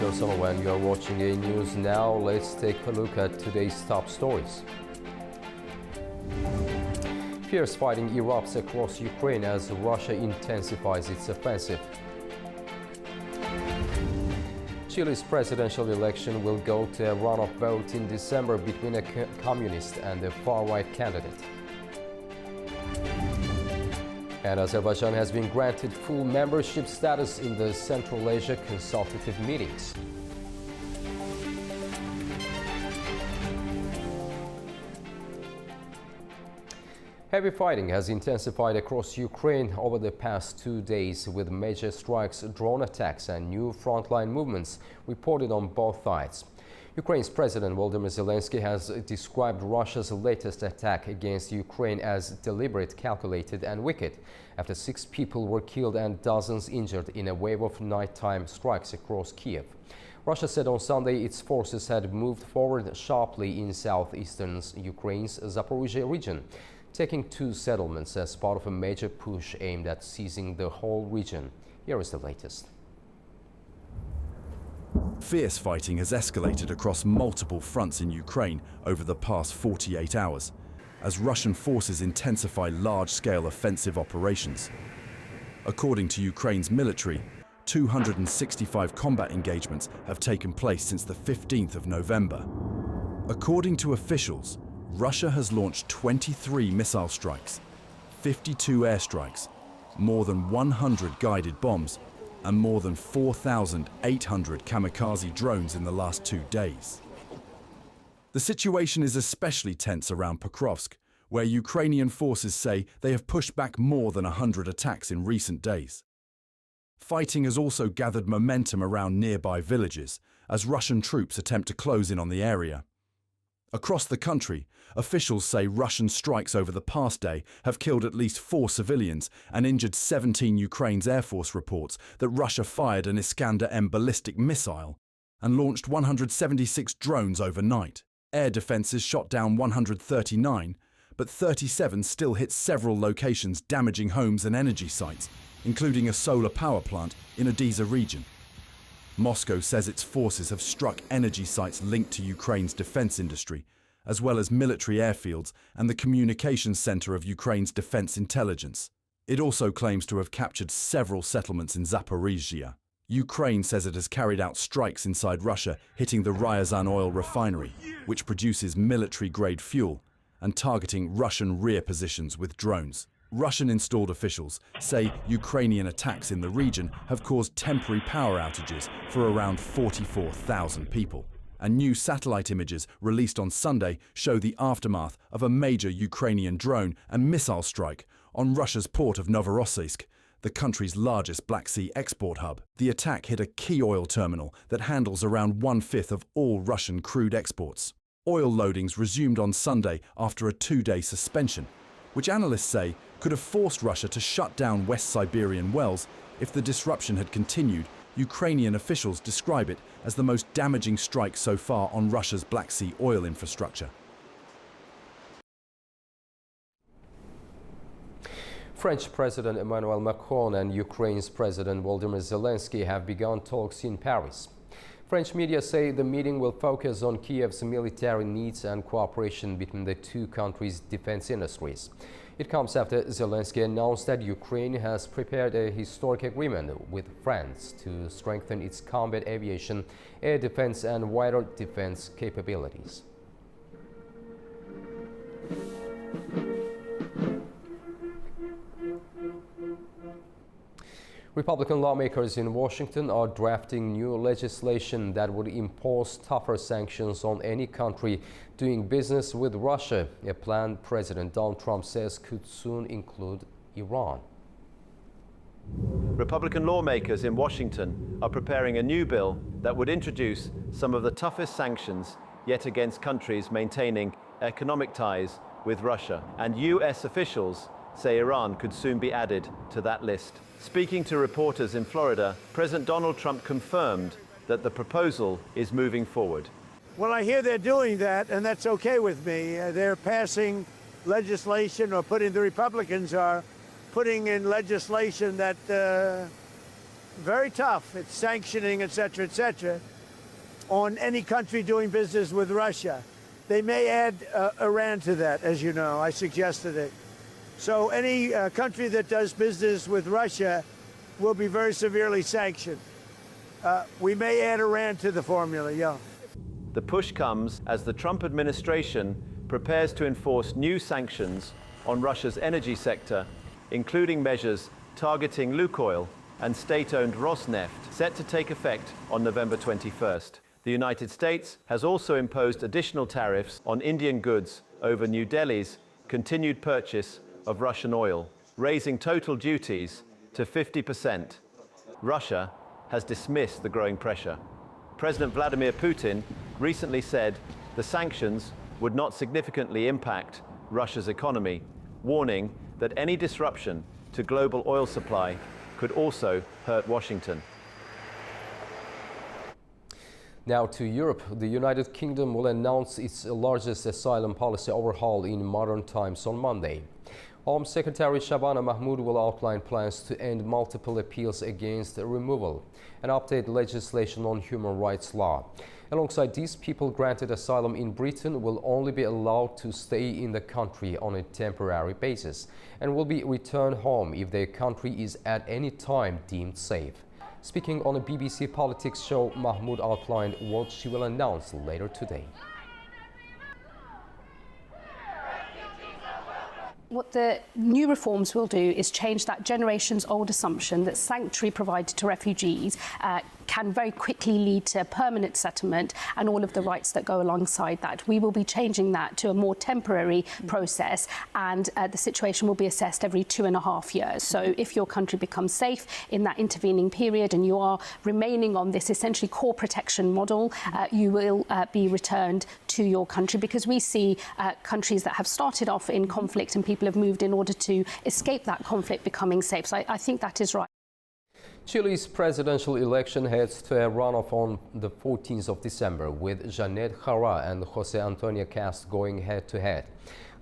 Victor Sullivan. You are watching A News Now. Let's take a look at today's top stories. Fierce fighting erupts across Ukraine as Russia intensifies its offensive. Chile's presidential election will go to a runoff vote in December between a communist and a far-right candidate. And Azerbaijan has been granted full membership status in the Central Asia Consultative Meetings. Heavy fighting has intensified across Ukraine over the past 2 days, with major strikes, drone attacks and new frontline movements reported on both sides. Ukraine's President Volodymyr Zelensky has described Russia's latest attack against Ukraine as deliberate, calculated and wicked, after 6 people were killed and dozens injured in a wave of nighttime strikes across Kiev. Russia said on Sunday its forces had moved forward sharply in southeastern Ukraine's Zaporizhzhia region, taking 2 settlements as part of a major push aimed at seizing the whole region. Here is the latest. Fierce fighting has escalated across multiple fronts in Ukraine over the past 48 hours, as Russian forces intensify large-scale offensive operations. According to Ukraine's military, 265 combat engagements have taken place since the 15th of November. According to officials, Russia has launched 23 missile strikes, 52 airstrikes, more than 100 guided bombs, and more than 4,800 kamikaze drones in the last 2 days. The situation is especially tense around Pokrovsk, where Ukrainian forces say they have pushed back more than 100 attacks in recent days. Fighting has also gathered momentum around nearby villages, as Russian troops attempt to close in on the area. Across the country, officials say Russian strikes over the past day have killed at least 4 civilians and injured 17. Ukraine's Air Force reports that Russia fired an Iskander-M ballistic missile and launched 176 drones overnight. Air defenses shot down 139, but 37 still hit several locations, damaging homes and energy sites, including a solar power plant in Odesa region. Moscow says its forces have struck energy sites linked to Ukraine's defense industry, as well as military airfields and the communications center of Ukraine's defense intelligence. It also claims to have captured several settlements in Zaporizhzhia. Ukraine says it has carried out strikes inside Russia, hitting the Ryazan oil refinery, which produces military-grade fuel, and targeting Russian rear positions with drones. Russian-installed officials say Ukrainian attacks in the region have caused temporary power outages for around 44,000 people. And new satellite images released on Sunday show the aftermath of a major Ukrainian drone and missile strike on Russia's port of Novorossiysk, the country's largest Black Sea export hub. The attack hit a key oil terminal that handles around 1/5 of all Russian crude exports. Oil loadings resumed on Sunday after a 2-day suspension, which analysts say could have forced Russia to shut down West Siberian wells if the disruption had continued. Ukrainian officials describe it as the most damaging strike so far on Russia's Black Sea oil infrastructure. French President Emmanuel Macron and Ukraine's President Volodymyr Zelensky have begun talks in Paris. French media say the meeting will focus on Kiev's military needs and cooperation between the 2 countries' defense industries. It comes after Zelensky announced that Ukraine has prepared a historic agreement with France to strengthen its combat aviation, air defense and wider defense capabilities. Republican lawmakers in Washington are drafting new legislation that would impose tougher sanctions on any country doing business with Russia, a plan President Donald Trump says could soon include Iran. Republican lawmakers in Washington are preparing a new bill that would introduce some of the toughest sanctions yet against countries maintaining economic ties with Russia. And US officials say Iran could soon be added to that list. Speaking to reporters in Florida, President Donald Trump confirmed that the proposal is moving forward. Well, I hear they're doing that, and that's okay with me. They're passing legislation, or the Republicans are putting in legislation that very tough. It's sanctioning, et cetera, on any country doing business with Russia. They may add Iran to that, as you know. I suggested it. So any country that does business with Russia will be very severely sanctioned. We may add Iran to the formula, yeah. The push comes as the Trump administration prepares to enforce new sanctions on Russia's energy sector, including measures targeting Lukoil and state-owned Rosneft, set to take effect on November 21st. The United States has also imposed additional tariffs on Indian goods over New Delhi's continued purchase of Russian oil, raising total duties to 50%. Russia has dismissed the growing pressure. President Vladimir Putin recently said the sanctions would not significantly impact Russia's economy, warning that any disruption to global oil supply could also hurt Washington. Now to Europe, the United Kingdom will announce its largest asylum policy overhaul in modern times on Monday. Home Secretary Shabana Mahmood will outline plans to end multiple appeals against removal and update legislation on human rights law. Alongside these, people granted asylum in Britain will only be allowed to stay in the country on a temporary basis and will be returned home if their country is at any time deemed safe. Speaking on a BBC Politics show, Mahmood outlined what she will announce later today. What the new reforms will do is change that generations-old assumption that sanctuary provided to refugees can very quickly lead to permanent settlement and all of the rights that go alongside that. We will be changing that to a more temporary process, and the situation will be assessed every 2.5 years. So if your country becomes safe in that intervening period and you are remaining on this essentially core protection model, you will be returned to your country, because we see countries that have started off in conflict and people have moved in order to escape that conflict becoming safe. So I think that is right. Chile's presidential election heads to a runoff on the 14th of December, with Janet Jara and Jose Antonio Cast going head-to-head.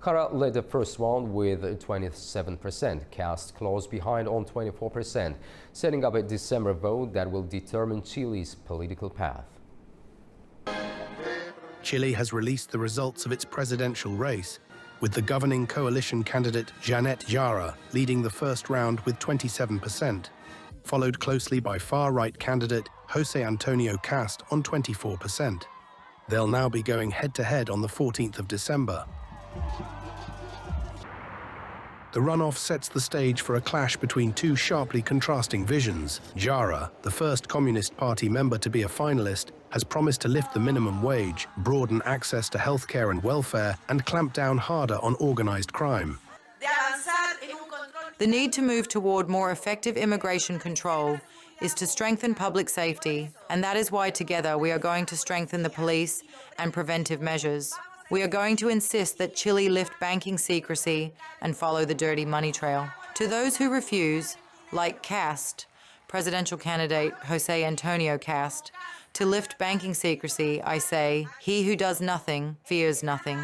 Jara led the first round with 27%, Cast close behind on 24%, setting up a December vote that will determine Chile's political path. Chile has released the results of its presidential race, with the governing coalition candidate Janet Jara leading the first round with 27%, followed closely by far-right candidate Jose Antonio Cast on 24%. They'll now be going head-to-head on the 14th of December. The runoff sets the stage for a clash between two sharply contrasting visions. Jara, the first Communist Party member to be a finalist, has promised to lift the minimum wage, broaden access to healthcare and welfare, and clamp down harder on organized crime. The need to move toward more effective immigration control is to strengthen public safety, and that is why together we are going to strengthen the police and preventive measures. We are going to insist that Chile lift banking secrecy and follow the dirty money trail. To those who refuse, like Cast, presidential candidate Jose Antonio Cast, to lift banking secrecy, I say, he who does nothing fears nothing.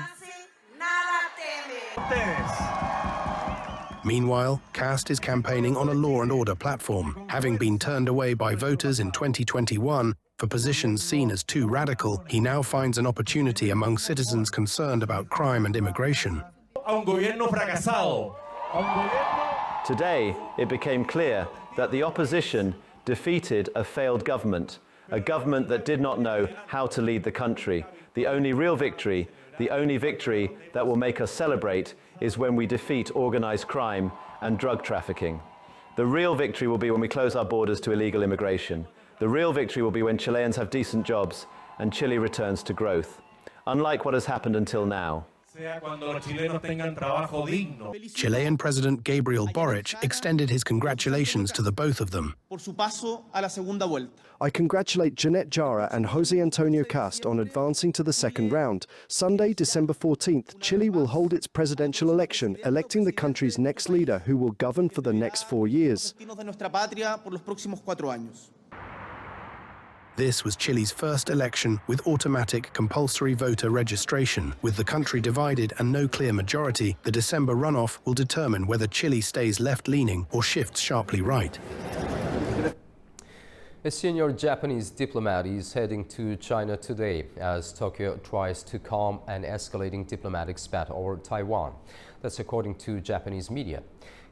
Meanwhile, Cast is campaigning on a law and order platform. Having been turned away by voters in 2021 for positions seen as too radical, he now finds an opportunity among citizens concerned about crime and immigration. Today, it became clear that the opposition defeated a failed government, a government that did not know how to lead the country. The only real victory, the only victory that will make us celebrate, is when we defeat organized crime and drug trafficking. The real victory will be when we close our borders to illegal immigration. The real victory will be when Chileans have decent jobs and Chile returns to growth, unlike what has happened until now. Chilean President Gabriel Boric extended his congratulations to the both of them. I congratulate Janet Jara and Jose Antonio Cast on advancing to the second round. Sunday, December 14th, Chile will hold its presidential election, electing the country's next leader who will govern for the next 4 years. This was Chile's first election with automatic compulsory voter registration. With the country divided and no clear majority, the December runoff will determine whether Chile stays left-leaning or shifts sharply right. A senior Japanese diplomat is heading to China today as Tokyo tries to calm an escalating diplomatic spat over Taiwan. That's according to Japanese media.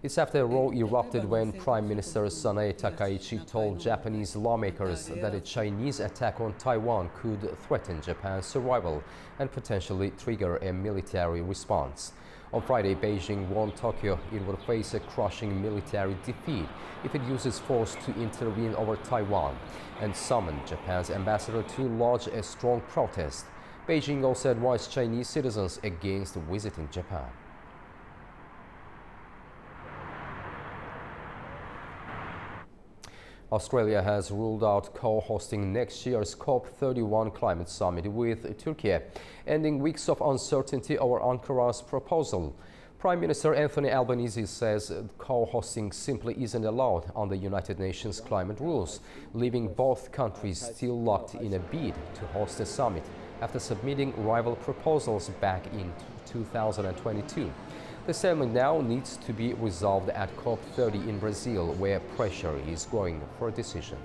It's after a row erupted when Prime Minister Sanae Takaichi told Japanese lawmakers that a Chinese attack on Taiwan could threaten Japan's survival and potentially trigger a military response. On Friday, Beijing warned Tokyo it would face a crushing military defeat if it uses force to intervene over Taiwan and summoned Japan's ambassador to lodge a strong protest. Beijing also advised Chinese citizens against visiting Japan. Australia has ruled out co-hosting next year's COP31 climate summit with Turkey, ending weeks of uncertainty over Ankara's proposal. Prime Minister Anthony Albanese says co-hosting simply isn't allowed under United Nations climate rules, leaving both countries still locked in a bid to host a summit after submitting rival proposals back in 2022. The settlement now needs to be resolved at COP30 in Brazil, where pressure is growing for a decision.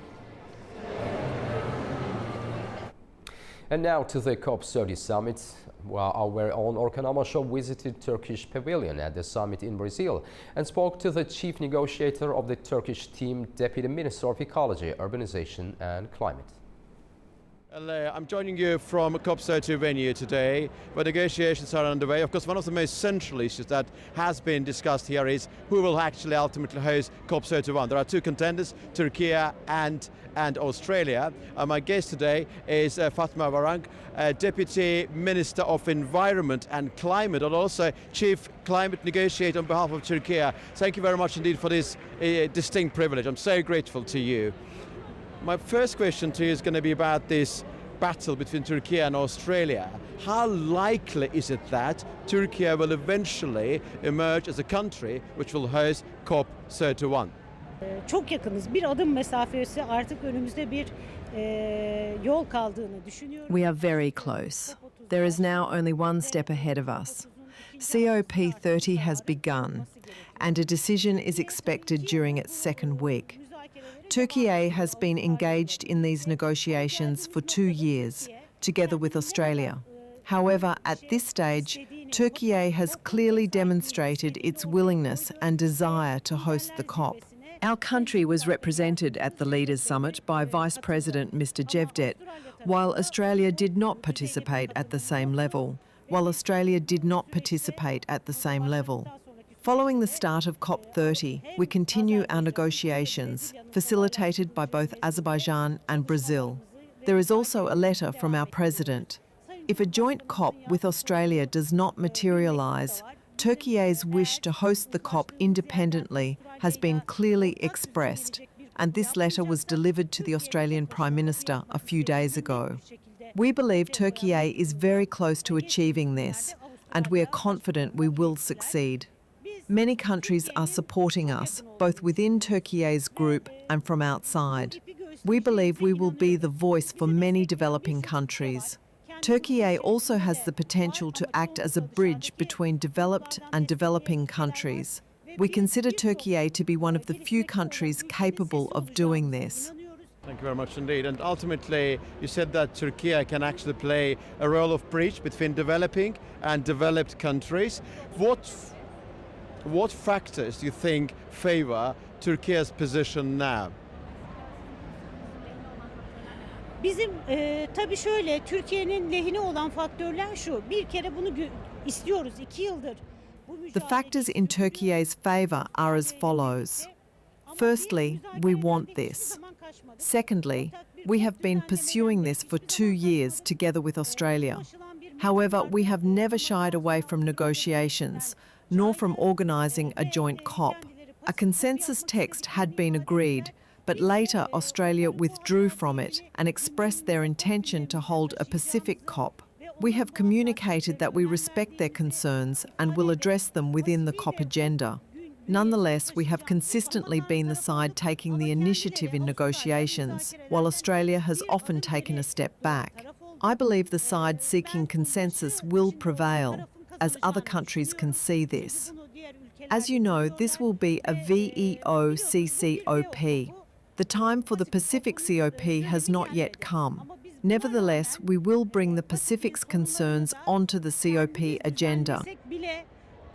And now to the COP30 summit. Well, our own Orkan Amaşov visited Turkish pavilion at the summit in Brazil and spoke to the chief negotiator of the Turkish team, Deputy Minister of Ecology, Urbanization and Climate. Hello, I'm joining you from COP30 venue today, where negotiations are underway. Of course, one of the most central issues that has been discussed here is who will actually ultimately host COP31. There are two contenders, Turkey and Australia. My guest today is Fatma Varank, Deputy Minister of Environment and Climate, and also Chief Climate Negotiator on behalf of Turkey. Thank you very much indeed for this distinct privilege. I'm so grateful to you. My first question to you is going to be about this battle between Turkey and Australia. How likely is it that Turkey will eventually emerge as a country which will host COP31? Çok yakınız. Bir adım mesafesi artık önümüzde bir yol kaldığını düşünüyorum. We are very close. There is now only one step ahead of us. COP30 has begun, and a decision is expected during its second week. Turkey has been engaged in these negotiations for 2 years, together with Australia. However, at this stage, Turkey has clearly demonstrated its willingness and desire to host the COP. Our country was represented at the Leaders' Summit by Vice President Mr Cevdet, while Australia did not participate at the same level. Following the start of COP30, we continue our negotiations, facilitated by both Azerbaijan and Brazil. There is also a letter from our President. If a joint COP with Australia does not materialise, Turkey's wish to host the COP independently has been clearly expressed, and this letter was delivered to the Australian Prime Minister a few days ago. We believe Turkey is very close to achieving this, and we are confident we will succeed. Many countries are supporting us, both within Turkey's group and from outside. We believe we will be the voice for many developing countries. Turkey also has the potential to act as a bridge between developed and developing countries. We consider Turkey to be one of the few countries capable of doing this. Thank you very much indeed. And ultimately, you said that Turkey can actually play a role of bridge between developing and developed countries. What factors do you think favor Turkey's position now? Bizim tabii şöyle Türkiye'nin lehine olan faktörler şu. Bir kere bunu istiyoruz 2 yıldır. The factors in Turkey's favour are as follows. Firstly, we want this. Secondly, we have been pursuing this for 2 years together with Australia. However, we have never shied away from negotiations, nor from organising a joint COP. A consensus text had been agreed, but later Australia withdrew from it and expressed their intention to hold a Pacific COP. We have communicated that we respect their concerns and will address them within the COP agenda. Nonetheless, we have consistently been the side taking the initiative in negotiations, while Australia has often taken a step back. I believe the side seeking consensus will prevail, as other countries can see this. As you know, this will be a VEOCCOP. The time for the Pacific COP has not yet come. Nevertheless, we will bring the Pacific's concerns onto the COP agenda. Bile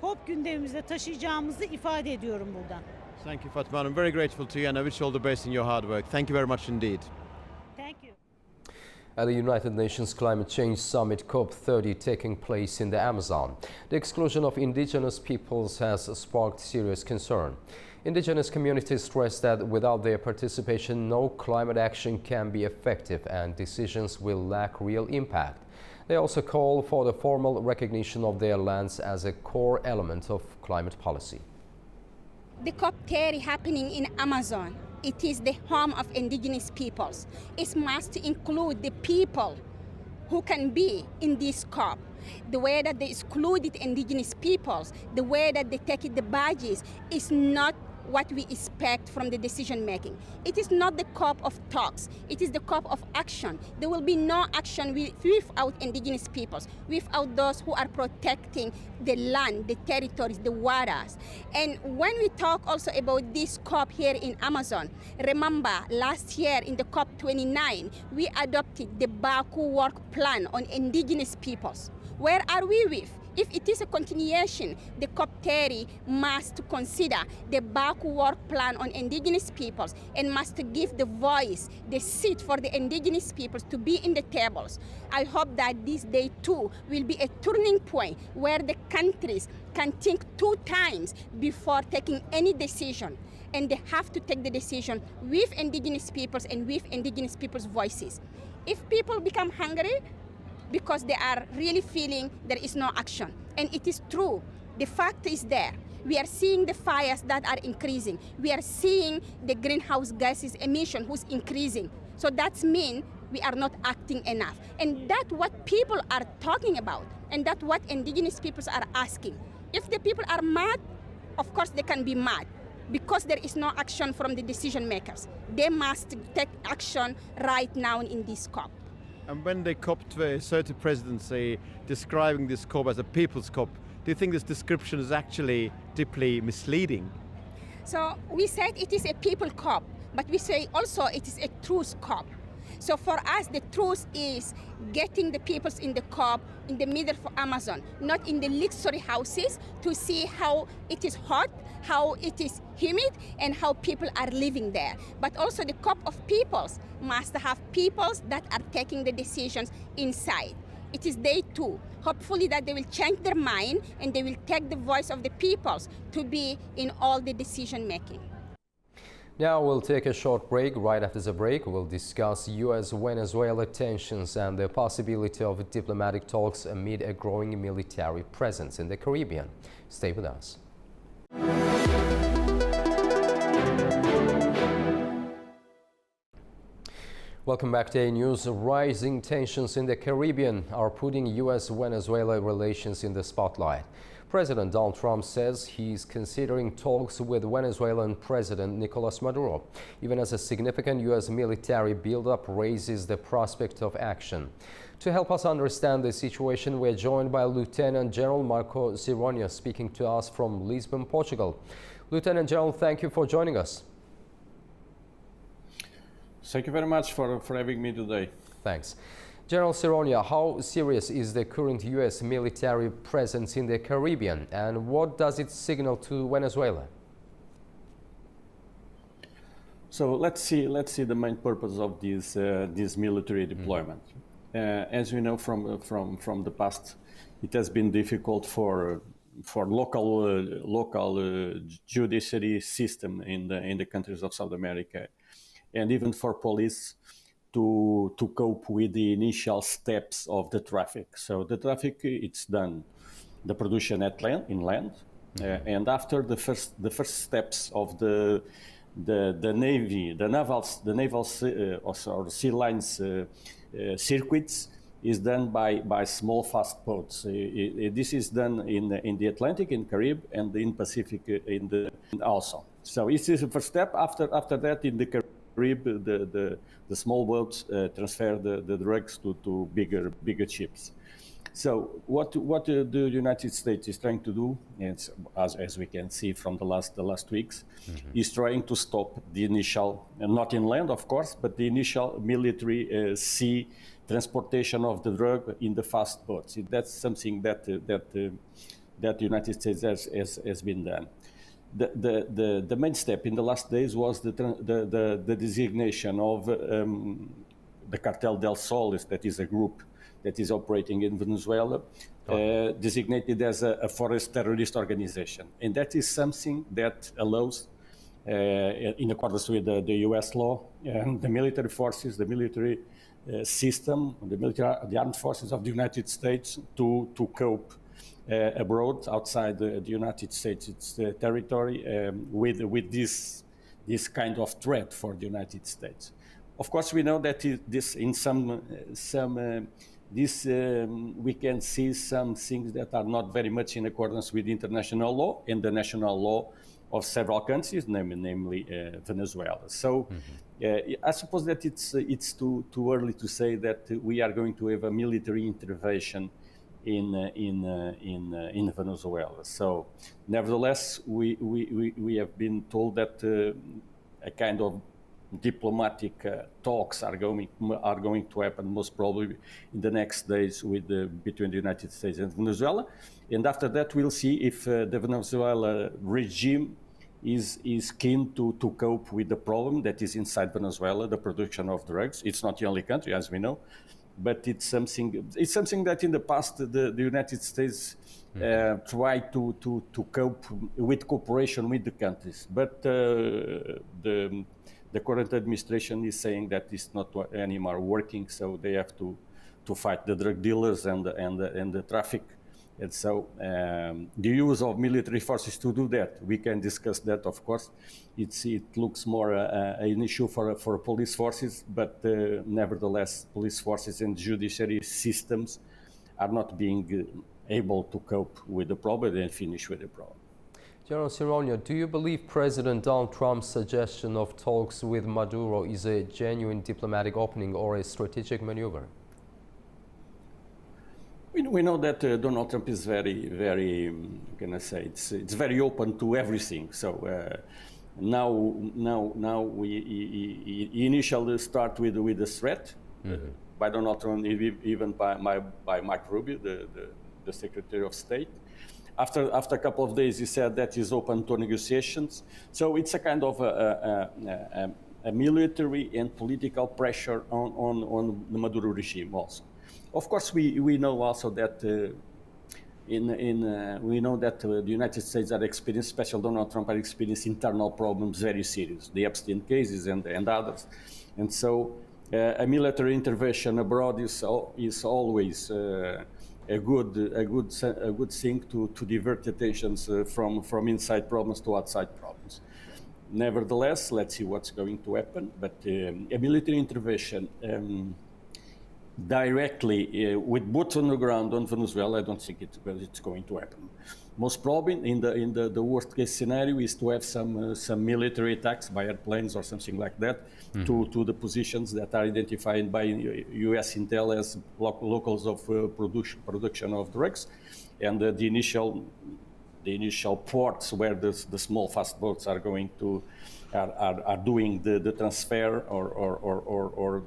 COP gündemimize taşıyacağımızı ifade ediyorum buradan. Thank you, Fatma. I'm very grateful to you and I wish you all the best in your hard work. Thank you very much indeed. Thank you. At the United Nations Climate Change Summit COP30 taking place in the Amazon, the exclusion of indigenous peoples has sparked serious concern. Indigenous communities stress that without their participation, no climate action can be effective and decisions will lack real impact. They also call for the formal recognition of their lands as a core element of climate policy. The COP30 happening in Amazon, it is the home of indigenous peoples. It must include the people who can be in this COP. The way that they excluded indigenous peoples, the way that they take the badges is not what we expect from the decision making. It is not the COP of talks, it is the COP of action. There will be no action without indigenous peoples, without those who are protecting the land, the territories, the waters. And when we talk also about this COP here in Amazon, remember last year in the COP29, we adopted the Baku Work Plan on indigenous peoples. Where are we with? If it is a continuation, the COP30 must consider the Baku Work Plan on indigenous peoples and must give the voice, the seat for the indigenous peoples to be in the tables. I hope that this day too will be a turning point where the countries can think 2 times before taking any decision. And they have to take the decision with indigenous peoples and with indigenous people's voices. If people become hungry, because they are really feeling there is no action. And it is true. The fact is there. We are seeing the fires that are increasing. We are seeing the greenhouse gases emission who's increasing. So that means we are not acting enough. And that's what people are talking about. And that's what indigenous peoples are asking. If the people are mad, of course they can be mad because there is no action from the decision makers. They must take action right now in this COP. And when the COP30 presidency describing this COP as a people's COP, do you think this description is actually deeply misleading? So we said it is a people COP, but we say also it is a truth COP. So for us, the truth is getting the peoples in the COP in the middle of Amazon, not in the luxury houses, to see how it is hot, how it is humid, and how people are living there. But also the COP of peoples must have peoples that are taking the decisions inside. It is day 2. Hopefully that they will change their mind and they will take the voice of the peoples to be in all the decision making. Now we'll take a short break. Right after the break, we'll discuss U.S.-Venezuela tensions and the possibility of diplomatic talks amid a growing military presence in the Caribbean. Stay with us. Welcome back to A News. Rising tensions in the Caribbean are putting U.S.-Venezuela relations in the spotlight. President Donald Trump says he's considering talks with Venezuelan President Nicolas Maduro, even as a significant U.S. military buildup raises the prospect of action. To help us understand the situation, we're joined by Lieutenant General Marco Sironia, speaking to us from Lisbon, Portugal. Lieutenant General, thank you for joining us. Thank you very much for having me today. Thanks. General Sironia, how serious is the current U.S. military presence in the Caribbean, and what does it signal to Venezuela? So let's see the main purpose of this military deployment. As we know from the past, it has been difficult for local judiciary system in the countries of South America, and even for police to cope with the initial steps of the traffic. So the traffic, it's done, the production in land, and after the first steps of the navy, the naval or sea lines circuits is done by small fast boats. This is done in the Atlantic, in Caribbean, and in Pacific also. So this is the first step. After that, in the Caribbean, the small boats transfer the drugs to bigger ships. So what the United States is trying to do, as we can see from the last weeks, is trying to stop the initial, not inland of course, but the initial military sea transportation of the drug in the fast boats. That's something that the United States has been done. The main step in the last days was the designation of the Cartel del Solis, that is a group that is operating in Venezuela, designated as a forest terrorist organization. And that is something that allows, in accordance with the US law, and the military forces, the military system, the armed forces of the United States to cope abroad, outside the United States, its territory, with this kind of threat for the United States. Of course, we know that this in we can see some things that are not very much in accordance with international law and the national law of several countries, namely Venezuela. So I suppose that it's too early to say that we are going to have a military intervention in Venezuela. So nevertheless, we have been told that a kind of diplomatic talks are going to happen most probably in the next days between the United States and Venezuela, and after that we'll see if the Venezuela regime is keen to cope with the problem that is inside Venezuela, the production of drugs. It's not the only country, as we know, but it's something that in the past the United States tried to cope with cooperation with the countries, but the current administration is saying that it's not anymore working, so they have to fight the drug dealers and the traffic. And so the use of military forces to do that, we can discuss that, of course. It looks more an issue for police forces, but nevertheless, police forces and judiciary systems are not being able to cope with the problem and finish with the problem. General Cironio, do you believe President Donald Trump's suggestion of talks with Maduro is a genuine diplomatic opening or a strategic maneuver? We know that Donald Trump is very, can I say, it's very open to everything. So now we initially start with the threat by Donald Trump, even by Marco Rubio, the Secretary of State. After a couple of days, he said that he's open to negotiations. So it's a kind of a military and political pressure on the Maduro regime also. Of course, we know also that we know that the United States are experiencing, especially Donald Trump, are experiencing internal problems very serious, the Epstein cases and others, and so a military intervention abroad is always a good thing to divert attentions from inside problems to outside problems. Nevertheless, let's see what's going to happen. But a military intervention directly with boots on the ground on Venezuela, I don't think it's going to happen. Most probably, in the worst case scenario, is to have some military attacks by airplanes or something like that to the positions that are identified by U.S. intel as locals of production of drugs, and the initial ports where the small fast boats are going to are doing the transfer or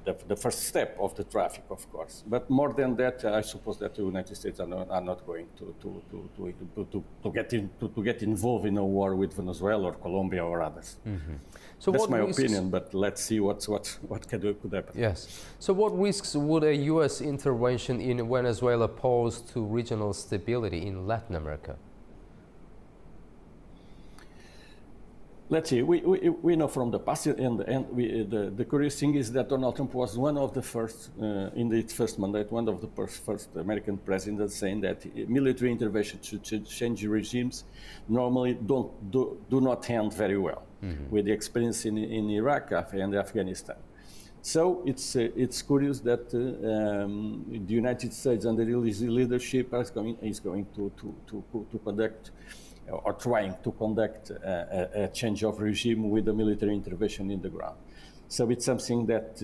the first step of the traffic, of course. But more than that, I suppose that the United States are not going to get involved in a war with Venezuela or Colombia or others. So that's my opinion, but let's see what could happen. Yes. So what risks would a U.S. intervention in Venezuela pose to regional stability in Latin America? Let's see, we know from the past, and the curious thing is that Donald Trump was one of the first, in its first mandate, one of the first American presidents saying that military intervention to change regimes normally do not end very well, with the experience in Iraq and Afghanistan. So it's curious that the United States under his leadership is going to conduct or trying to conduct a change of regime with a military intervention in the ground. So it's something that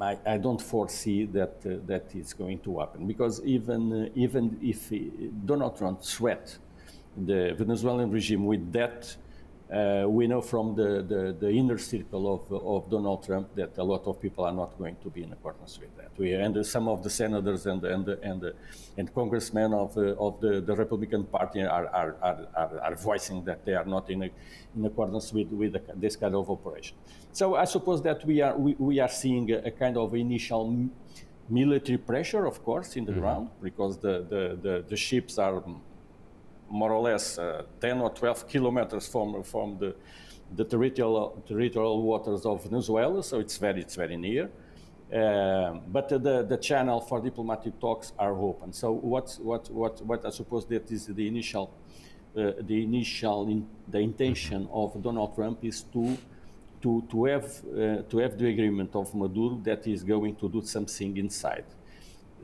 I don't foresee that that is going to happen, because even if Donald Trump threat the Venezuelan regime with that, we know from the inner circle of Donald Trump that a lot of people are not going to be in accordance with that. And some of the senators and congressmen of the Republican Party are voicing that they are not in accordance with this kind of operation. So I suppose that we are seeing a kind of initial military pressure, of course, in the ground, because the ships are more or less 10 or 12 kilometers from the territorial waters of Venezuela, so it's very near. But the channel for diplomatic talks are open. So what I suppose that is the intention of Donald Trump is to have the agreement of Maduro that is going to do something inside.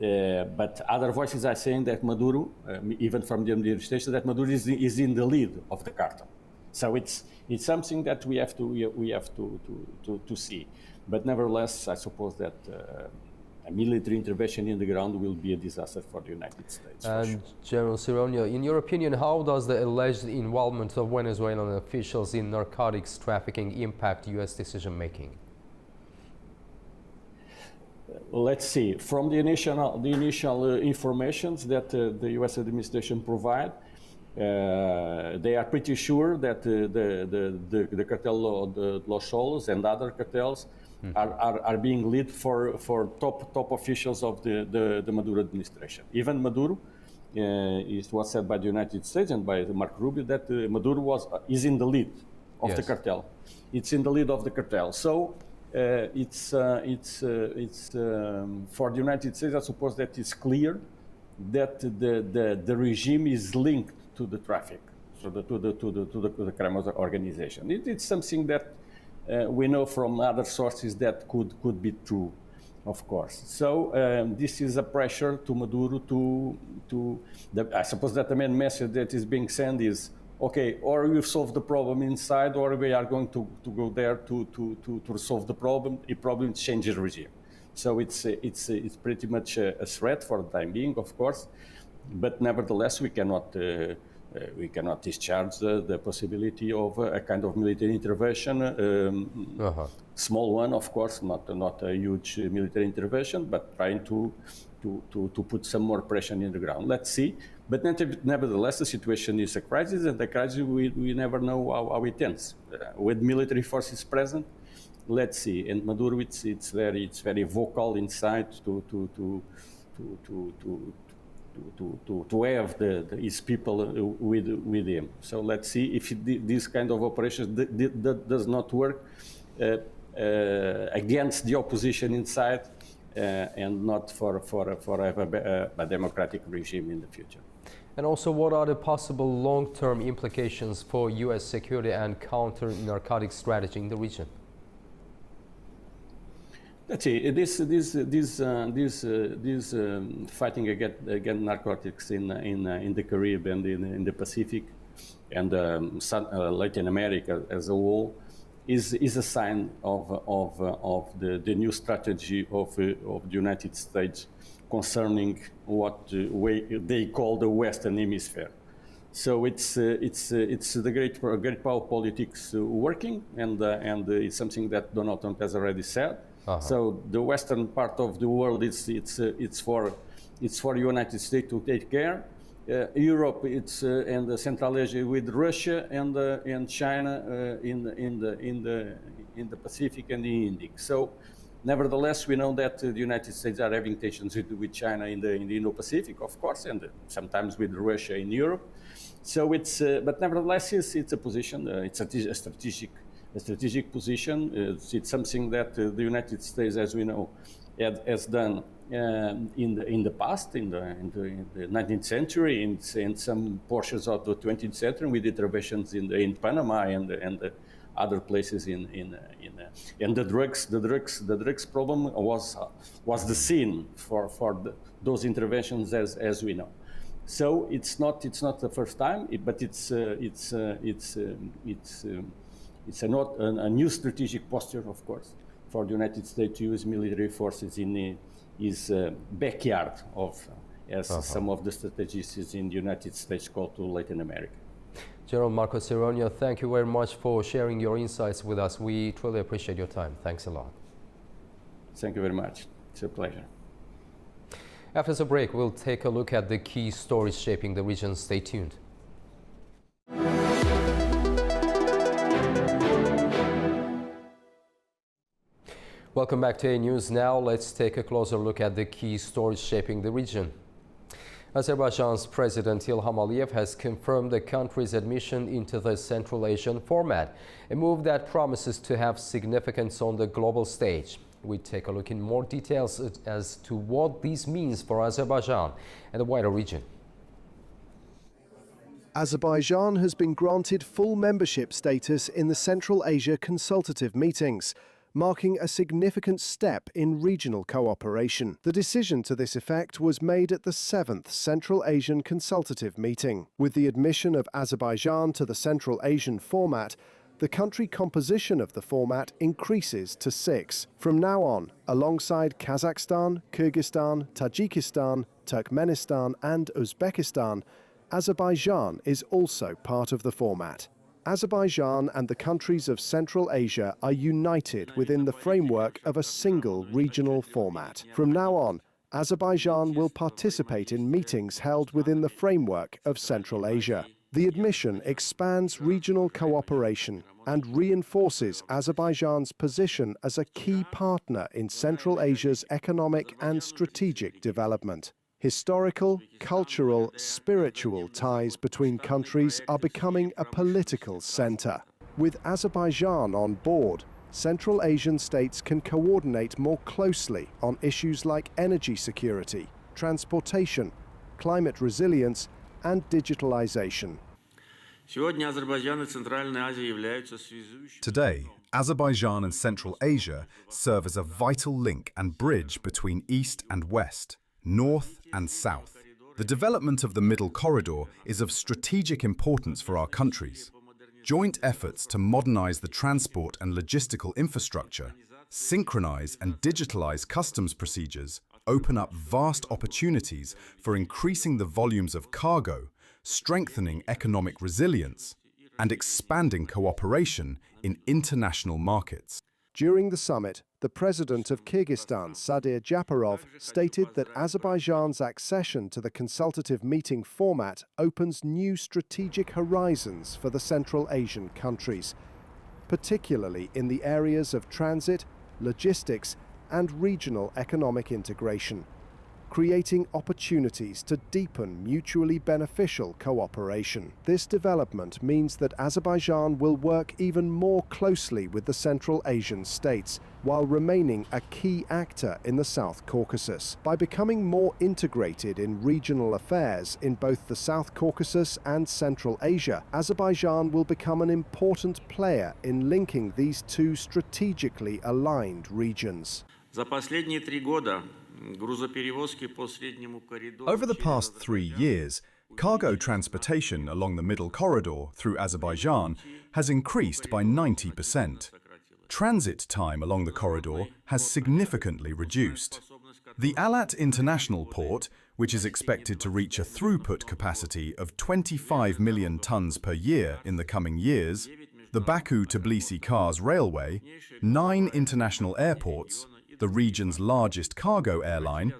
But other voices are saying that Maduro, even from the administration, that Maduro is in the lead of the cartel. So it's something that we have to see. But nevertheless, I suppose that a military intervention in the ground will be a disaster for the United States. And General Cironio, in your opinion, how does the alleged involvement of Venezuelan officials in narcotics trafficking impact U.S. decision making? Let's see. From the initial informations that the U.S. administration provide, they are pretty sure that the cartel of the Los Solos and other cartels are being led for top officials of the Maduro administration. Even Maduro, it was said by the United States and by Marco Rubio that Maduro is in the lead of the cartel. It's in the lead of the cartel. So. It's for the United States, I suppose that it's clear that the regime is linked to the traffic, so to the crime organization. It's something that we know from other sources that could be true, of course. So this is a pressure to Maduro I suppose that the main message that is being sent is, okay, or we've solved the problem inside, or we are going to go there to resolve the problem. The problem changes regime. So it's pretty much a threat for the time being, of course, but nevertheless we cannot discharge the possibility of a kind of military intervention, small one, of course, not a huge military intervention, but trying to put some more pressure in the ground. Let's see. But nevertheless, the situation is a crisis, and the crisis we never know how it ends. With military forces present, let's see. And Maduro, it's very vocal inside to have his people with him. So let's see if this kind of operations that does not work against the opposition inside. And not for a democratic regime in the future. And also, what are the possible long-term implications for U.S. security and counter-narcotics strategy in the region? Let's see. This fighting against narcotics in the Caribbean and in the Pacific and Latin America as a whole is a sign of the new strategy of the United States concerning what they call the Western Hemisphere. So it's the great power politics working, and it's something that Donald Trump has already said. So the western part of the world it's for the United States to take care. Europe, and Central Asia with Russia and China in the Pacific and the Indic. So, nevertheless, we know that the United States are having tensions with China in the Indo-Pacific, of course, and sometimes with Russia in Europe. So but nevertheless, it's a position. It's a strategic position. It's something that the United States, as we know, has done. In the past, in the 19th century, in some portions of the 20th century, with interventions in Panama and other places and the drugs problem was the scene for those interventions as we know. So it's not the first time, but it's not a new strategic posture, of course, for the United States to use military forces in his backyard of, as some of the strategists in the United States call to Latin America. General Marco Cironio, thank you very much for sharing your insights with us. We truly appreciate your time. Thanks a lot. Thank you very much. It's a pleasure. After the break, we'll take a look at the key stories shaping the region. Stay tuned. Welcome back to A News Now. Let's take a closer look at the key stories shaping the region. Azerbaijan's President Ilham Aliyev has confirmed the country's admission into the Central Asian format, a move that promises to have significance on the global stage. We take a look in more details as to what this means for Azerbaijan and the wider region. Azerbaijan has been granted full membership status in the Central Asia Consultative Meetings, marking a significant step in regional cooperation. The decision to this effect was made at the 7th Central Asian Consultative Meeting. With the admission of Azerbaijan to the Central Asian format, the country composition of the format increases to 6. From now on, alongside Kazakhstan, Kyrgyzstan, Tajikistan, Turkmenistan and Uzbekistan, Azerbaijan is also part of the format. Azerbaijan and the countries of Central Asia are united within the framework of a single regional format. From now on, Azerbaijan will participate in meetings held within the framework of Central Asia. The admission expands regional cooperation and reinforces Azerbaijan's position as a key partner in Central Asia's economic and strategic development. Historical, cultural, spiritual ties between countries are becoming a political center. With Azerbaijan on board, Central Asian states can coordinate more closely on issues like energy security, transportation, climate resilience, and digitalization. Today, Azerbaijan and Central Asia serve as a vital link and bridge between East and West, North and South. The development of the Middle Corridor is of strategic importance for our countries. Joint efforts to modernize the transport and logistical infrastructure, synchronize and digitalize customs procedures, open up vast opportunities for increasing the volumes of cargo, strengthening economic resilience, and expanding cooperation in international markets. During the summit, the president of Kyrgyzstan, Sadir Japarov, stated that Azerbaijan's accession to the consultative meeting format opens new strategic horizons for the Central Asian countries, particularly in the areas of transit, logistics, and regional economic integration, creating opportunities to deepen mutually beneficial cooperation. This development means that Azerbaijan will work even more closely with the Central Asian states, while remaining a key actor in the South Caucasus. By becoming more integrated in regional affairs in both the South Caucasus and Central Asia, Azerbaijan will become an important player in linking these two strategically aligned regions. Over the past 3 years, cargo transportation along the Middle Corridor through Azerbaijan has increased by 90%. Transit time along the corridor has significantly reduced. The Alat International Port, which is expected to reach a throughput capacity of 25 million tons per year in the coming years, the Baku-Tbilisi-Kars Railway, 9 international airports, the region's largest cargo airline,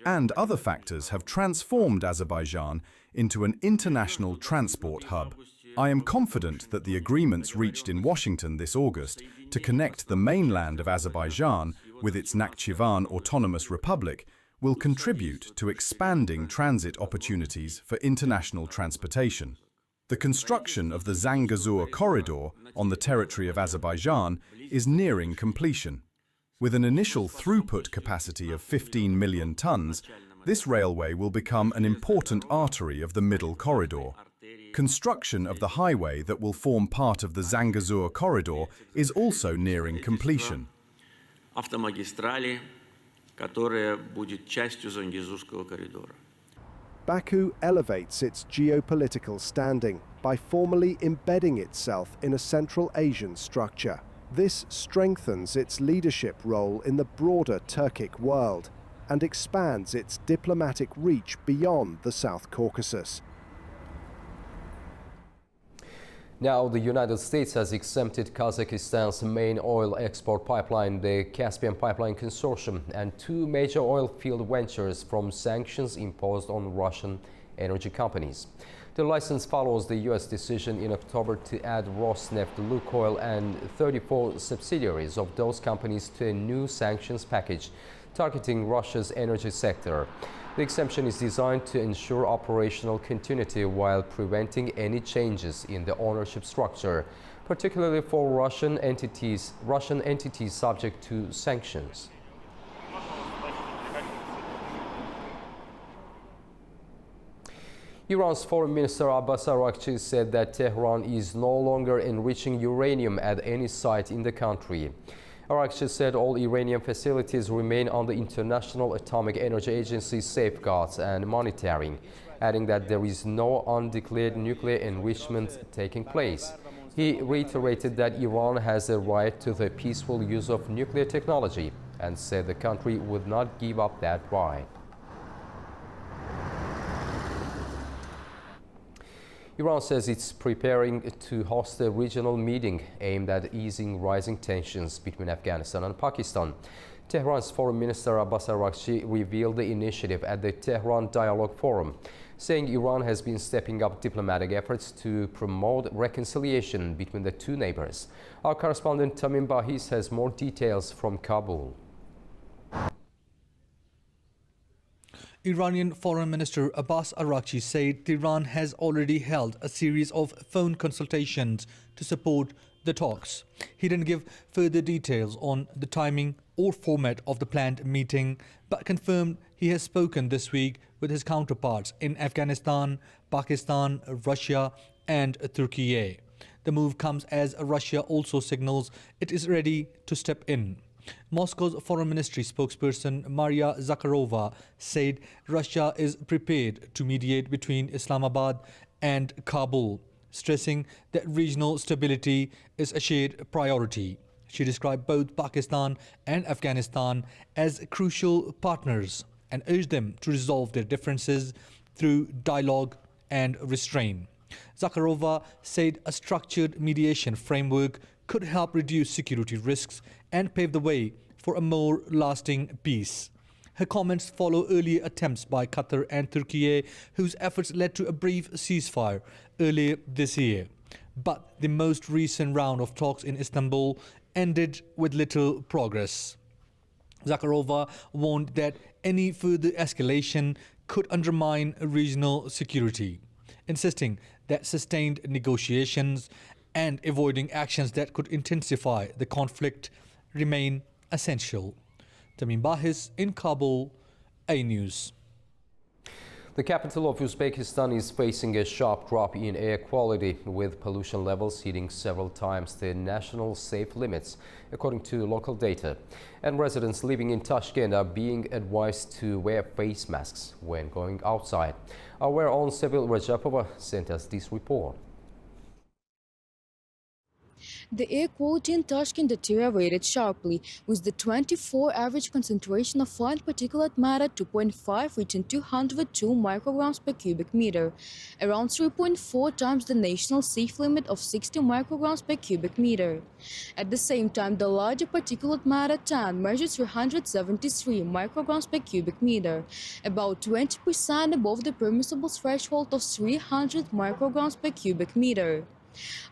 and other factors have transformed Azerbaijan into an international transport hub. I am confident that the agreements reached in Washington this August to connect the mainland of Azerbaijan with its Nakhchivan Autonomous Republic will contribute to expanding transit opportunities for international transportation. The construction of the Zangezur corridor on the territory of Azerbaijan is nearing completion. With an initial throughput capacity of 15 million tons, this railway will become an important artery of the Middle Corridor. Construction of the highway that will form part of the Zangezur corridor is also nearing completion. Baku elevates its geopolitical standing by formally embedding itself in a Central Asian structure. This strengthens its leadership role in the broader Turkic world and expands its diplomatic reach beyond the South Caucasus. Now, the United States has exempted Kazakhstan's main oil export pipeline, the Caspian Pipeline Consortium, and two major oil field ventures from sanctions imposed on Russian energy companies. The license follows the U.S. decision in October to add Rosneft, Lukoil, and 34 subsidiaries of those companies to a new sanctions package targeting Russia's energy sector. The exemption is designed to ensure operational continuity while preventing any changes in the ownership structure, particularly for Russian entities subject to sanctions. Iran's Foreign Minister Abbas Araghchi said that Tehran is no longer enriching uranium at any site in the country. Araghchi said all Iranian facilities remain under International Atomic Energy Agency safeguards and monitoring, adding that there is no undeclared nuclear enrichment taking place. He reiterated that Iran has a right to the peaceful use of nuclear technology and said the country would not give up that right. Iran says it's preparing to host a regional meeting aimed at easing rising tensions between Afghanistan and Pakistan. Tehran's Foreign Minister Abbas Araghchi revealed the initiative at the Tehran Dialogue Forum, saying Iran has been stepping up diplomatic efforts to promote reconciliation between the two neighbors. Our correspondent Tamim Bahis has more details from Kabul. Iranian Foreign Minister Abbas Araghchi said Tehran has already held a series of phone consultations to support the talks. He didn't give further details on the timing or format of the planned meeting, but confirmed he has spoken this week with his counterparts in Afghanistan, Pakistan, Russia and Turkey. The move comes as Russia also signals it is ready to step in. Moscow's Foreign Ministry spokesperson Maria Zakharova said Russia is prepared to mediate between Islamabad and Kabul, stressing that regional stability is a shared priority. She described both Pakistan and Afghanistan as crucial partners and urged them to resolve their differences through dialogue and restraint. Zakharova said a structured mediation framework could help reduce security risks and pave the way for a more lasting peace. Her comments follow earlier attempts by Qatar and Turkey, whose efforts led to a brief ceasefire earlier this year. But the most recent round of talks in Istanbul ended with little progress. Zakharova warned that any further escalation could undermine regional security, insisting that sustained negotiations and avoiding actions that could intensify the conflict remain essential. Tamim Bahis in Kabul, A News. The capital of Uzbekistan is facing a sharp drop in air quality, with pollution levels hitting several times the national safe limits, according to local data. And residents living in Tashkent are being advised to wear face masks when going outside. Our own Sevil Rajapova sent us this report. The air quality in Tashkent deteriorated sharply, with the 24 average concentration of fine particulate matter 2.5 reaching 202 micrograms per cubic meter, around 3.4 times the national safe limit of 60 micrograms per cubic meter. At the same time, the larger particulate matter 10 measures 373 micrograms per cubic meter, about 20% above the permissible threshold of 300 micrograms per cubic meter.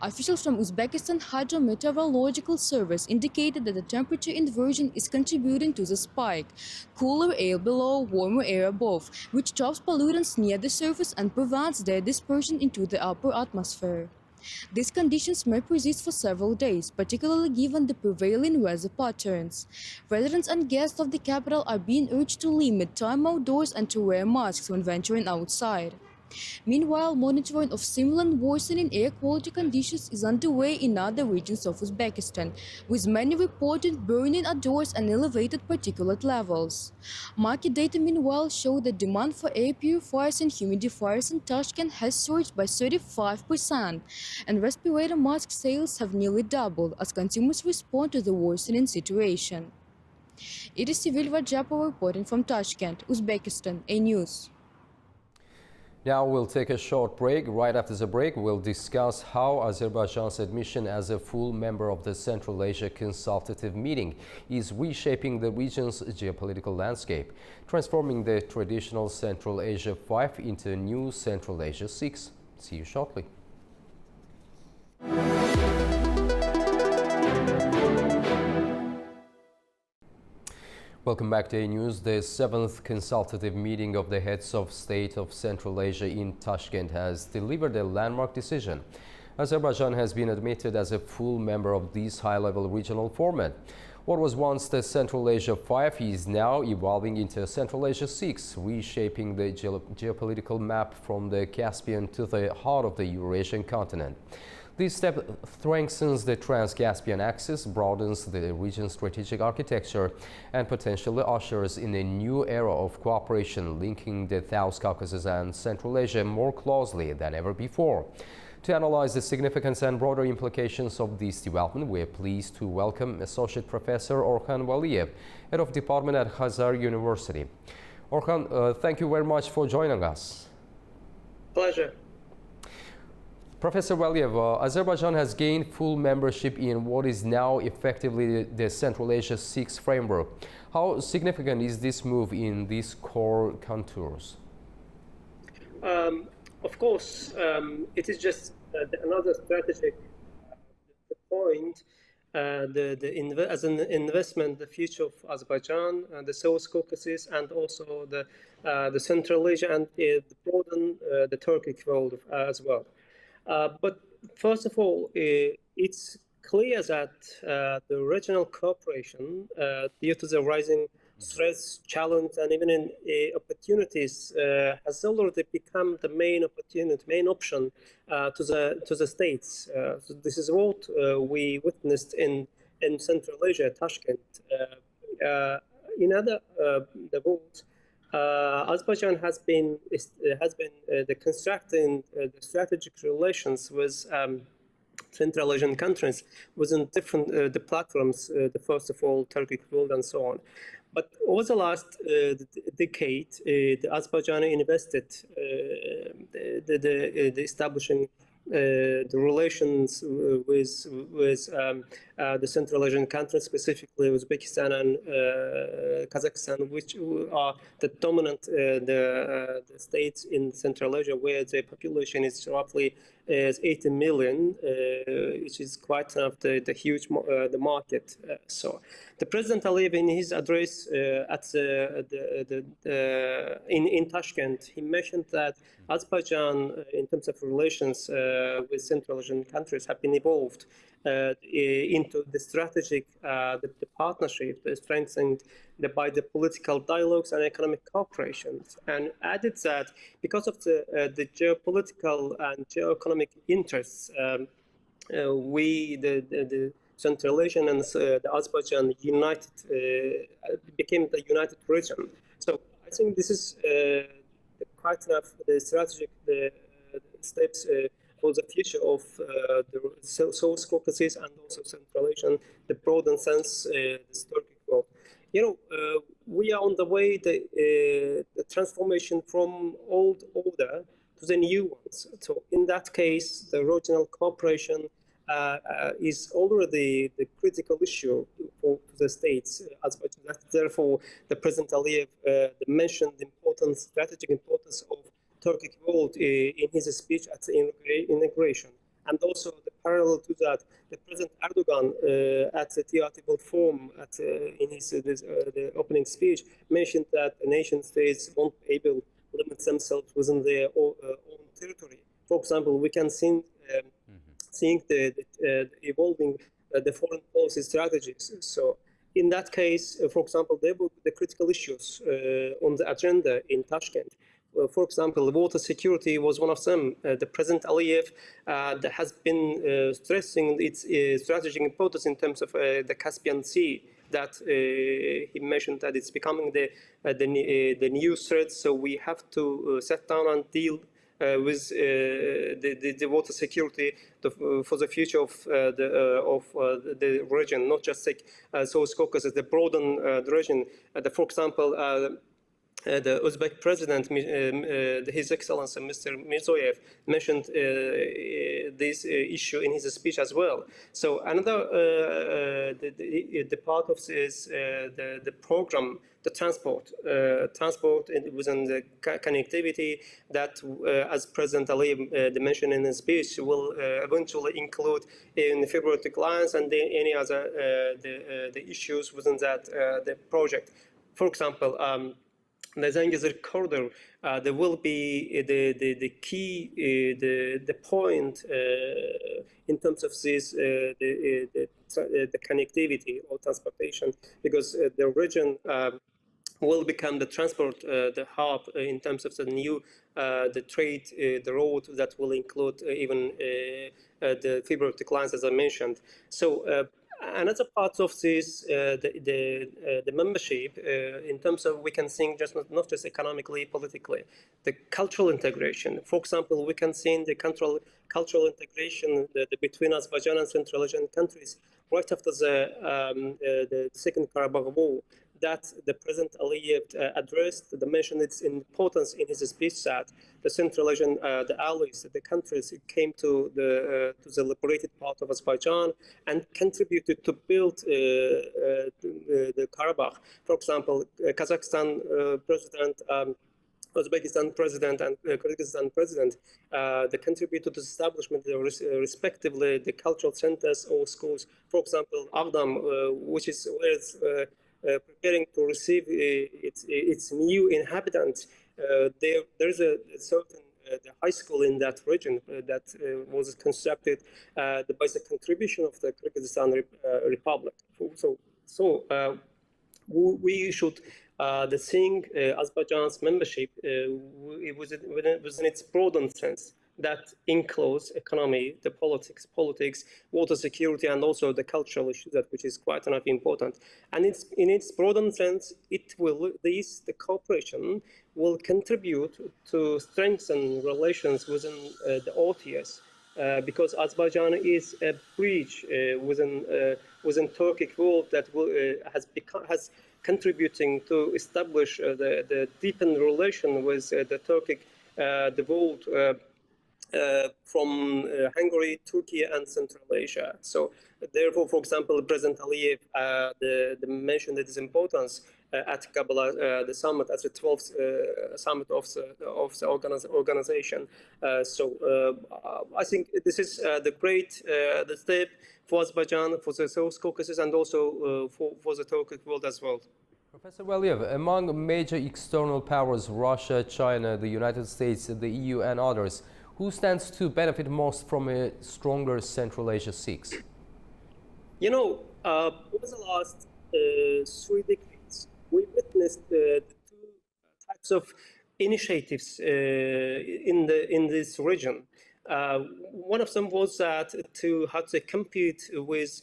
Officials from Uzbekistan Hydrometeorological Service indicated that the temperature inversion is contributing to the spike. Cooler air below, warmer air above, which traps pollutants near the surface and prevents their dispersion into the upper atmosphere. These conditions may persist for several days, particularly given the prevailing weather patterns. Residents and guests of the capital are being urged to limit time outdoors and to wear masks when venturing outside. Meanwhile, monitoring of similar and worsening air quality conditions is underway in other regions of Uzbekistan, with many reported burning outdoors and elevated particulate levels. Market data, meanwhile, show that demand for air purifiers and humidifiers in Tashkent has surged by 35%, and respirator mask sales have nearly doubled as consumers respond to the worsening situation. It is Sevil Rajapova reporting from Tashkent, Uzbekistan, A News. Now we'll take a short break. Right after the break, we'll discuss how Azerbaijan's admission as a full member of the Central Asia Consultative Meeting is reshaping the region's geopolitical landscape, transforming the traditional Central Asia 5 into a new Central Asia 6. See you shortly. Welcome back to A News. The 7th consultative meeting of the heads of state of Central Asia in Tashkent has delivered a landmark decision. Azerbaijan has been admitted as a full member of this high-level regional format. What was once the Central Asia 5 is now evolving into Central Asia 6, reshaping the geopolitical map from the Caspian to the heart of the Eurasian continent. This step strengthens the Trans-Caspian axis, broadens the region's strategic architecture, and potentially ushers in a new era of cooperation linking the South Caucasus and Central Asia more closely than ever before. To analyze the significance and broader implications of this development, we are pleased to welcome Associate Professor Orhan Valiyev, Head of Department at Khazar University. Orhan, thank you very much for joining us. Pleasure. Professor Valiyev, Azerbaijan has gained full membership in what is now effectively the Central Asia 6 framework. How significant is this move in these core contours? Of course, it is just another strategic point. As an investment, the future of Azerbaijan, the South Caucasus, and also the Central Asia, and broaden the Turkic world as well. But first of all, it's clear that the regional cooperation, due to the rising stress, challenge, and even in opportunities, has already become the main option to the states. So this is what we witnessed in Central Asia, Tashkent. In other the world, Azerbaijan has been constructing the strategic relations with Central Asian countries within different the platforms. The first of all, Turkic world and so on. But over the last decade, the Azerbaijan invested the establishing the relations with the Central Asian countries, specifically Uzbekistan and Kazakhstan, which are the dominant the states in Central Asia, where the population is roughly 80 million, which is quite enough the huge the market. So the President Aliyev, in his address at in Tashkent, he mentioned that Azerbaijan, in terms of relations with Central Asian countries, have been evolved into the strategic the partnership strengthened by the political dialogues and economic cooperation, and added that because of the geopolitical and geoeconomic interests, the Central Asian and the Azerbaijan united became the united region. So I think this is quite enough the strategic steps for the future of the South Caucasus and also Central Asian, the broader sense, the Turkic world. You know, we are on the way the transformation from old order to the new ones. So in that case, the regional cooperation is already the critical issue for the states. Therefore, the President Aliyev mentioned the strategic importance of Turkic world in his speech at the inauguration. And also, the parallel to that, the President Erdogan at the theatrical forum in his the opening speech mentioned that the nation states won't be able to limit themselves within their own territory. For example, we can see seeing the evolving the foreign policy strategies. So in that case, for example, there will be the critical issues on the agenda in Tashkent. For example, water security was one of them. The President Aliyev that has been stressing its strategic importance in terms of the Caspian Sea. That he mentioned that it's becoming the new threat. So we have to sit down and deal with the water security for the future of the region, not just like South Caucasus, the broaden the region. For example. The Uzbek president, His Excellency Mr. Mirzoyev, mentioned this issue in his speech as well. So another the part of this the program, the transport within the connectivity that, as President Aliyev mentioned in his speech, will eventually include in Fibrotic lines and any other the issues within that the project. For example. The Zangezur corridor, there will be the key, the point in terms of this the connectivity or transportation, because the region will become the transport, the hub in terms of the new the trade, the road that will include even the fiber optic lines, as I mentioned. So. Another part of this, the membership, in terms of we can think just not just economically, politically, the cultural integration. For example, we can see in the cultural integration between Azerbaijan and Central Asian countries right after the Second Karabakh War. That the President Aliyev addressed, mentioned its importance in his speech that the Central Asian, the allies, the countries came to the liberated part of Azerbaijan and contributed to build the Karabakh. For example, Kazakhstan president, Uzbekistan president and Kyrgyzstan president, they contributed to the establishment, respectively, the cultural centers or schools. For example, Agdam, which is where it's preparing to receive its new inhabitants. There's a certain the high school in that region that was constructed by the contribution of the Kyrgyzstan Republic. So we should think Azerbaijan's membership within its broadened sense. That includes economy, the politics, water security, and also the cultural issues, which is quite enough important. And in its broadened sense, the cooperation will contribute to strengthen relations within the OTS, because Azerbaijan is a bridge within Turkic world that has contributing to establish the deepened relation with the Turkic the world. From Hungary, Turkey, and Central Asia. So, therefore, for example, President Aliyev mentioned its importance at Kabbalah, the summit, at the 12th summit of the organization. I think this is the great the step for Azerbaijan, for the South Caucasus, and also for the Turkic world as well. Professor Valiyev, among major external powers, Russia, China, the United States, the EU, and others, who stands to benefit most from a stronger Central Asia 6? You know, over the last 3 decades, we witnessed the two types of initiatives in this region. One of them was that to compete with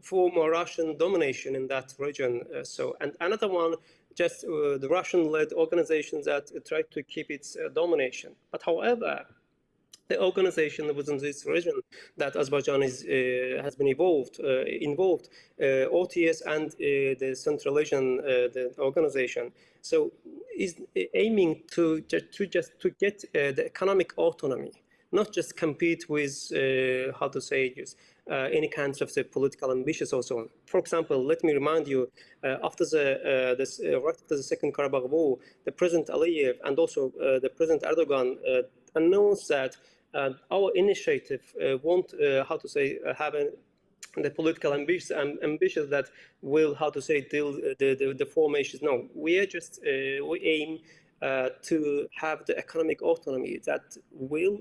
former Russian domination in that region. And another one, just the Russian-led organizations that tried to keep its domination. But however, the organization within this region that Azerbaijan has been involved, OTS and the Central Asian the organization, so is aiming to get the economic autonomy, not just compete with any kinds of the political ambitions or so on. For example, let me remind you, after right after the Second Karabakh War, the President Aliyev and also the President Erdogan announced that our initiative won't have the political ambitions that will deal the formations. No, we are just we aim to have the economic autonomy that will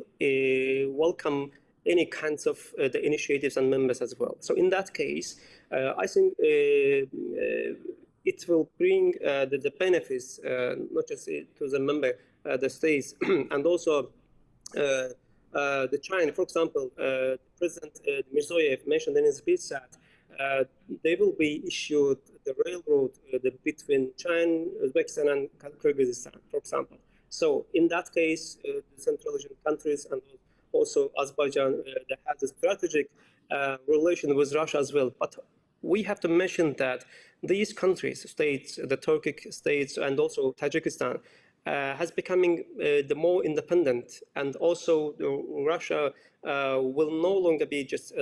welcome any kinds of the initiatives and members as well. So in that case, I think it will bring the benefits not just to the member the states, and also the China, for example, President Mirziyoyev mentioned in his speech that they will be issued the railroad between China, Uzbekistan, and Kyrgyzstan, for example. So in that case, the Central Asian countries and also Azerbaijan that has a strategic relation with Russia as well. But we have to mention that these countries, states, the Turkic states, and also Tajikistan, has becoming the more independent, and also Russia will no longer be just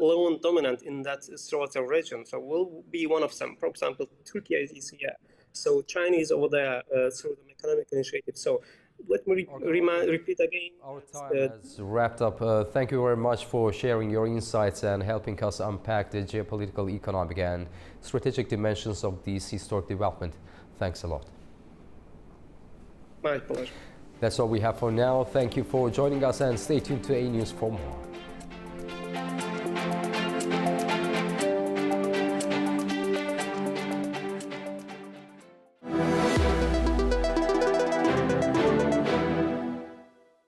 alone dominant in that Strategic region. So we'll be one of them. For example, Turkey is here. So China is over there through the economic initiative. So let me repeat again. Our time has wrapped up. Thank you very much for sharing your insights and helping us unpack the geopolitical, economic and strategic dimensions of this historic development. Thanks a lot. My pleasure. That's all we have for now. Thank you for joining us and stay tuned to A News for more.